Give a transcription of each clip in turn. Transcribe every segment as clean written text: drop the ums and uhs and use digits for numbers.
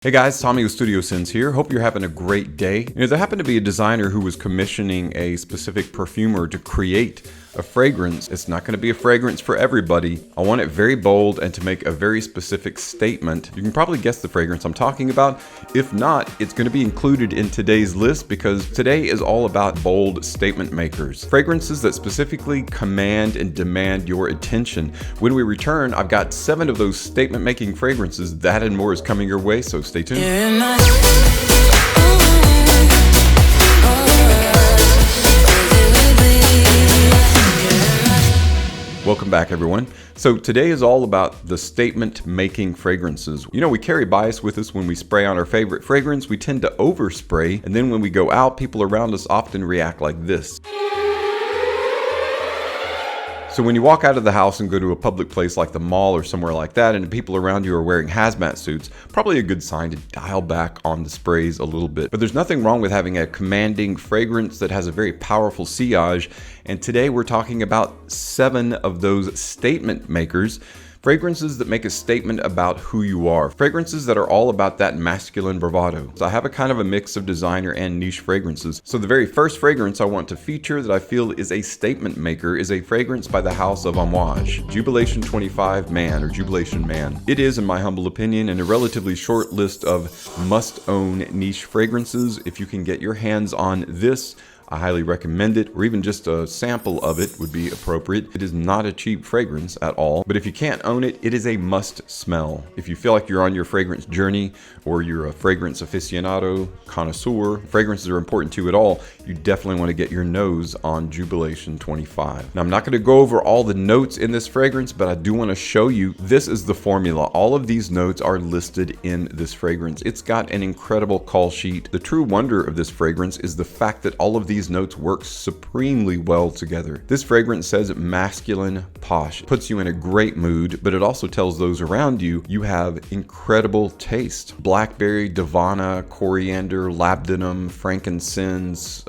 Hey guys, Tommy with Studio Sins here. Hope you're having a great day. There happened to be a designer who was commissioning a specific perfumer to create a fragrance. It's not going to be a fragrance for everybody. I want it very bold and to make a very specific statement. You can probably guess the fragrance I'm talking about. If not, it's going to be included in today's list because today is all about bold statement makers. Fragrances that specifically command and demand your attention. When we return, I've got 7 of those statement making fragrances. That and more is coming your way, so stay tuned. Welcome back, everyone. So today is all about the statement making fragrances. You know, we carry bias with us when we spray on our favorite fragrance. We tend to overspray, and then when we go out, people around us often react like this. So when you walk out of the house and go to a public place like the mall or somewhere like that, and the people around you are wearing hazmat suits, probably a good sign to dial back on the sprays a little bit. But there's nothing wrong with having a commanding fragrance that has a very powerful sillage. And today we're talking about 7 of those statement makers. Fragrances that make a statement about who you are. Fragrances that are all about that masculine bravado. So I have a kind of a mix of designer and niche fragrances. So the very first fragrance I want to feature that I feel is a statement maker is a fragrance by the house of Homage, Jubilation 25 Man or Jubilation Man. It is, in my humble opinion, in a relatively short list of must-own niche fragrances. If you can get your hands on this, I highly recommend it, or even just a sample of it would be appropriate. It is not a cheap fragrance at all, but if you can't own it, it is a must smell. If you feel like you're on your fragrance journey, or you're a fragrance aficionado, connoisseur, fragrances are important to you at all, you definitely want to get your nose on Jubilation 25. Now, I'm not going to go over all the notes in this fragrance, but I do want to show you, this is the formula. All of these notes are listed in this fragrance. It's got an incredible call sheet. The true wonder of this fragrance is the fact that all of these notes work supremely well together. This fragrance says masculine posh. It puts you in a great mood, but it also tells those around you you have incredible taste. Blackberry, Divana, coriander, labdanum, frankincense.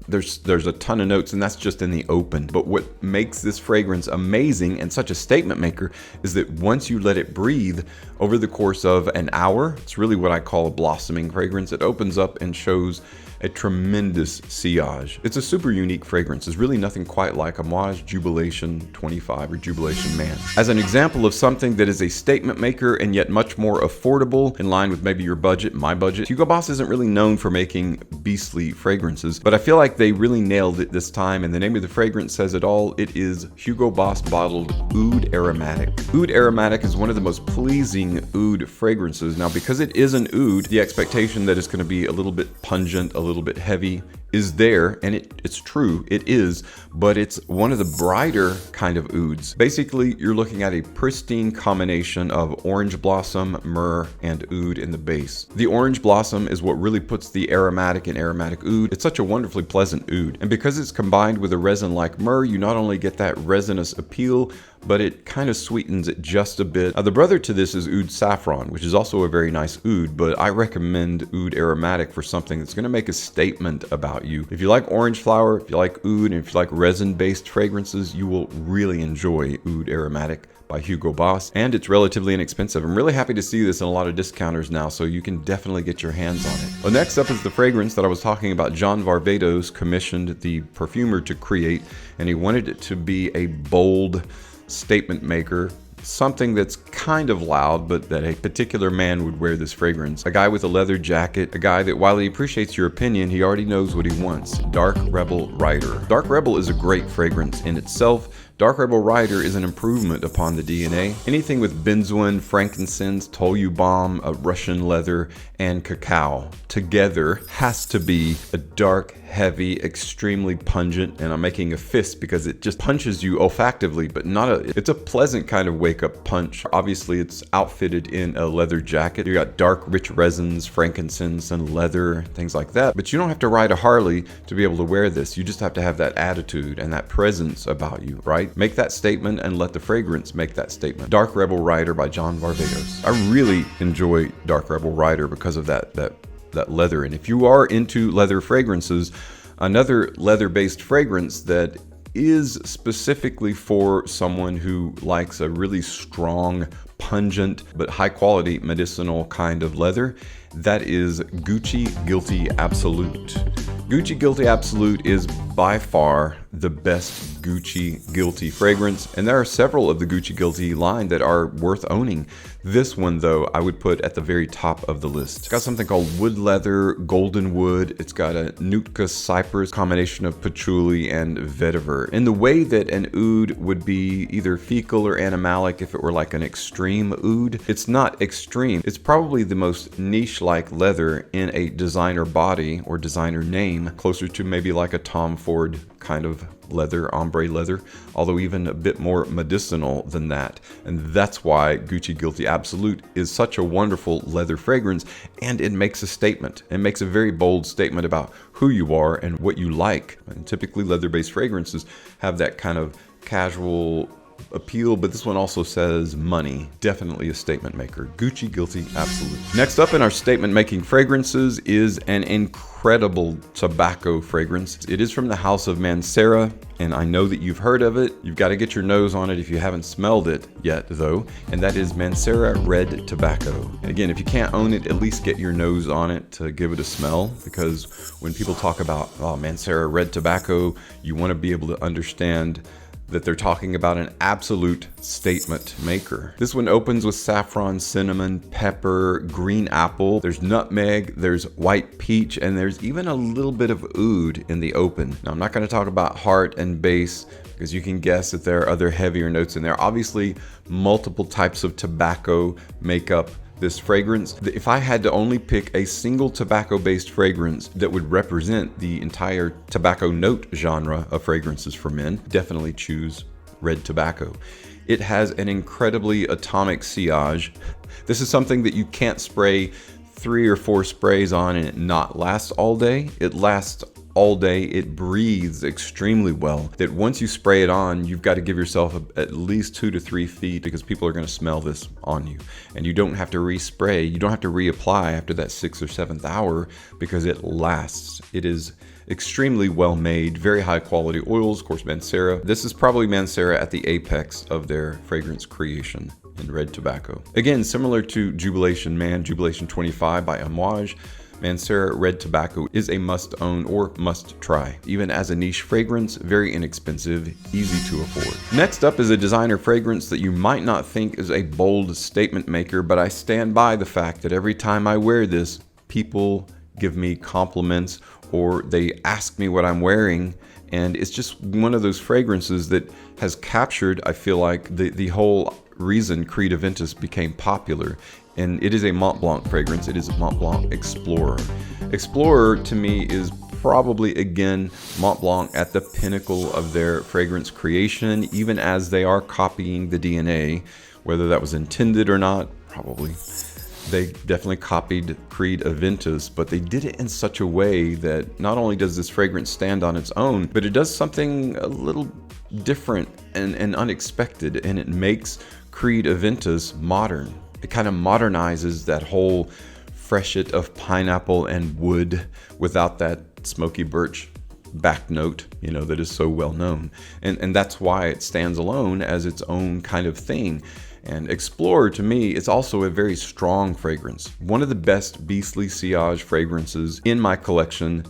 There's a ton of notes, and that's just in the open. But what makes this fragrance amazing and such a statement maker is that once you let it breathe over the course of an hour, it's really what I call a blossoming fragrance. It opens up and shows a tremendous sillage. It's a super unique fragrance. There's really nothing quite like Homage Jubilation 25 or Jubilation Man. As an example of something that is a statement maker and yet much more affordable, in line with maybe your budget, my budget, Hugo Boss isn't really known for making beastly fragrances, but I feel like they really nailed it this time, and the name of the fragrance says it all. It is Hugo Boss bottled Oud Aromatic. Oud Aromatic is one of the most pleasing oud fragrances. Now, because it is an oud, the expectation that it's going to be a little bit pungent, a little bit heavy is there, and it's true, it is, but it's one of the brighter kind of ouds. Basically, you're looking at a pristine combination of orange blossom, myrrh, and oud in the base. The orange blossom is what really puts the aromatic in aromatic oud. It's such a wonderfully pleasant oud, and because it's combined with a resin like myrrh, you not only get that resinous appeal, but it kind of sweetens it just a bit. The brother to this is Oud Saffron, which is also a very nice oud, but I recommend Oud Aromatic for something that's going to make a statement about you. If you like orange flower, if you like oud, and if you like resin-based fragrances, you will really enjoy Oud Aromatic by Hugo Boss, and it's relatively inexpensive. I'm really happy to see this in a lot of discounters now, so you can definitely get your hands on it. Well, next up is the fragrance that I was talking about. John Varvatos commissioned the perfumer to create, and he wanted it to be a bold statement maker, something that's kind of loud, but that a particular man would wear this fragrance. A guy with a leather jacket, a guy that while he appreciates your opinion, he already knows what he wants. Dark Rebel Rider. Dark Rebel is a great fragrance in itself. Dark Rebel Rider is an improvement upon the DNA. Anything with benzoin, frankincense, toluene, Russian leather, and cacao together has to be a dark, heavy, extremely pungent, and I'm making a fist because it just punches you olfactively, but it's a pleasant kind of wake-up punch. Obviously, it's outfitted in a leather jacket. You got dark, rich resins, frankincense, and leather, things like that, but you don't have to ride a Harley to be able to wear this. You just have to have that attitude and that presence about you, right? Make that statement and let the fragrance make that statement. Dark Rebel Rider by John Varvatos. I really enjoy Dark Rebel Rider because of that leather. And if you are into leather fragrances, another leather-based fragrance that is specifically for someone who likes a really strong, pungent, but high quality medicinal kind of leather. That is Gucci Guilty Absolute. Gucci Guilty Absolute is by far the best Gucci Guilty fragrance, and there are several of the Gucci Guilty line that are worth owning. This one, though, I would put at the very top of the list. It's got something called wood leather, golden wood. It's got a Nootka cypress, combination of patchouli and vetiver. In the way that an oud would be either fecal or animalic if it were like an extreme oud, it's not extreme. It's probably the most niche-like leather in a designer body or designer name, closer to maybe like a Tom Ford kind of leather, ombre leather, although even a bit more medicinal than that. And that's why Gucci Guilty Absolute is such a wonderful leather fragrance, and it makes a statement. It makes a very bold statement about who you are and what you like. And typically leather-based fragrances have that kind of casual appeal, but this one also says money. Definitely a statement maker. Gucci Guilty Absolute. Next up in our statement making fragrances is an incredible tobacco fragrance. It is from the house of Mancera, and I know that you've heard of it. You've got to get your nose on it if you haven't smelled it yet, though, and that is Mancera Red Tobacco. And again, if you can't own it, at least get your nose on it to give it a smell, because when people talk about, oh, Mancera Red Tobacco, you want to be able to understand that they're talking about an absolute statement maker. This one opens with saffron, cinnamon, pepper, green apple. There's nutmeg, there's white peach, and there's even a little bit of oud in the open. Now, I'm not going to talk about heart and base because you can guess that there are other heavier notes in there. Obviously, multiple types of tobacco make up this fragrance. If I had to only pick a single tobacco-based fragrance that would represent the entire tobacco note genre of fragrances for men, definitely choose Red Tobacco. It has an incredibly atomic sillage. This is something that you can't spray 3 or 4 sprays on and it not last all day. It lasts all day. It breathes extremely well, that once you spray it on, you've got to give yourself at least 2 to 3 feet, because people are going to smell this on you. And you don't have to respray. You don't have to reapply after that 6th or 7th hour, because it lasts. It is extremely well made, very high quality oils. Of course, Mancera. This is probably Mancera at the apex of their fragrance creation in Red Tobacco. Again, similar to Jubilation Man, Jubilation 25 by Amouage, Mancera Red Tobacco is a must-own or must-try. Even as a niche fragrance, very inexpensive, easy to afford. Next up is a designer fragrance that you might not think is a bold statement maker, but I stand by the fact that every time I wear this, people give me compliments or they ask me what I'm wearing, and it's just one of those fragrances that has captured, I feel like, the whole reason Creed Aventus became popular. And it is a Mont Blanc fragrance. It is a Mont Blanc Explorer. Explorer, to me, is probably, again, Mont Blanc at the pinnacle of their fragrance creation, even as they are copying the DNA. Whether that was intended or not, probably. They definitely copied Creed Aventus, but they did it in such a way that not only does this fragrance stand on its own, but it does something a little different and unexpected, and it makes Creed Aventus modern. It kind of modernizes that whole freshet of pineapple and wood without that smoky birch back note, that is so well known. And that's why it stands alone as its own kind of thing. And Explorer, to me, is also a very strong fragrance. One of the best Beastly Sillage fragrances in my collection,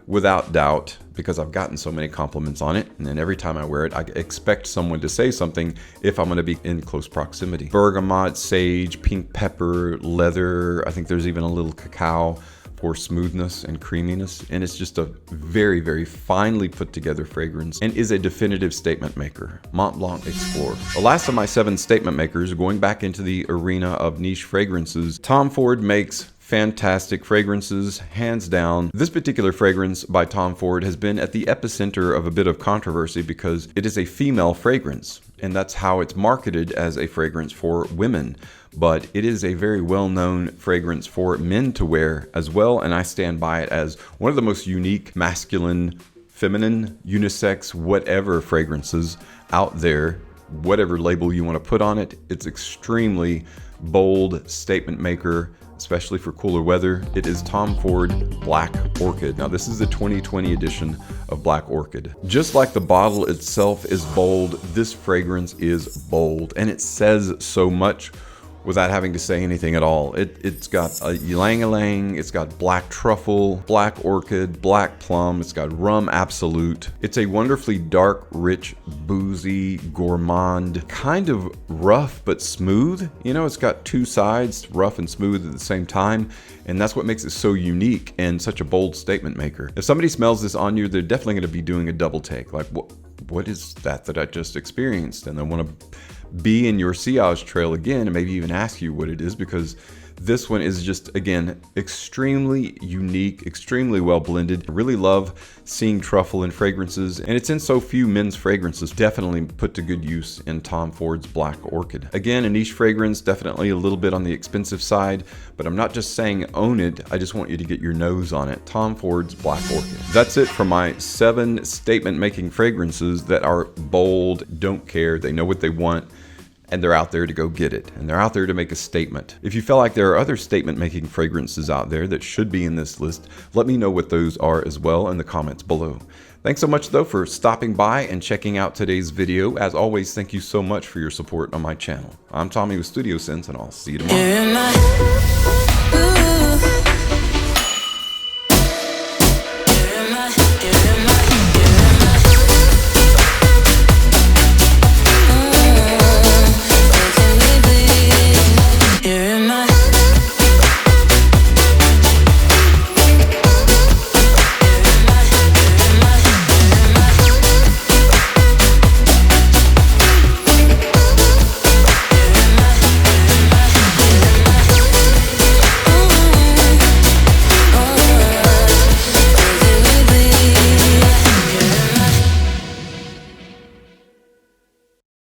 without doubt, because I've gotten so many compliments on it, and then every time I wear it, I expect someone to say something if I'm going to be in close proximity. Bergamot, sage, pink pepper, leather, I think there's even a little cacao for smoothness and creaminess, and it's just a very, very finely put together fragrance and is a definitive statement maker. Mont Blanc Explorer. The last of my 7 statement makers, going back into the arena of niche fragrances, Tom Ford makes fantastic fragrances, hands down. This particular fragrance by Tom Ford has been at the epicenter of a bit of controversy because it is a female fragrance, and that's how it's marketed as a fragrance for women. But it is a very well-known fragrance for men to wear as well, and I stand by it as one of the most unique, masculine, feminine, unisex, whatever fragrances out there. Whatever label you want to put on it, it's extremely bold statement maker, especially for cooler weather. It is Tom Ford Black Orchid. Now, this is the 2020 edition of Black Orchid. Just like the bottle itself is bold, this fragrance is bold, and it says so much without having to say anything at all. It's got a ylang-ylang, it's got black truffle, black orchid, black plum, it's got rum absolute. It's a wonderfully dark, rich, boozy, gourmand, kind of rough but smooth. You know, it's got two sides, rough and smooth at the same time, and that's what makes it so unique and such a bold statement maker. If somebody smells this on you, they're definitely going to be doing a double take. Like, what is that I just experienced? And they want to be in your sillage trail again and maybe even ask you what it is, because this one is just, again, extremely unique, extremely well blended. I really love seeing truffle in fragrances, and it's in so few men's fragrances. Definitely put to good use in Tom Ford's Black Orchid. Again, a niche fragrance, definitely a little bit on the expensive side, but I'm not just saying own it, I just want you to get your nose on it. Tom Ford's Black Orchid. That's it for my 7 statement-making fragrances that are bold, don't care, they know what they want, and they're out there to go get it, and they're out there to make a statement. If you feel like there are other statement-making fragrances out there that should be in this list, let me know what those are as well in the comments below. Thanks so much though for stopping by and checking out today's video. As always, thank you so much for your support on my channel. I'm Tommy with Studio Sense, and I'll see you tomorrow.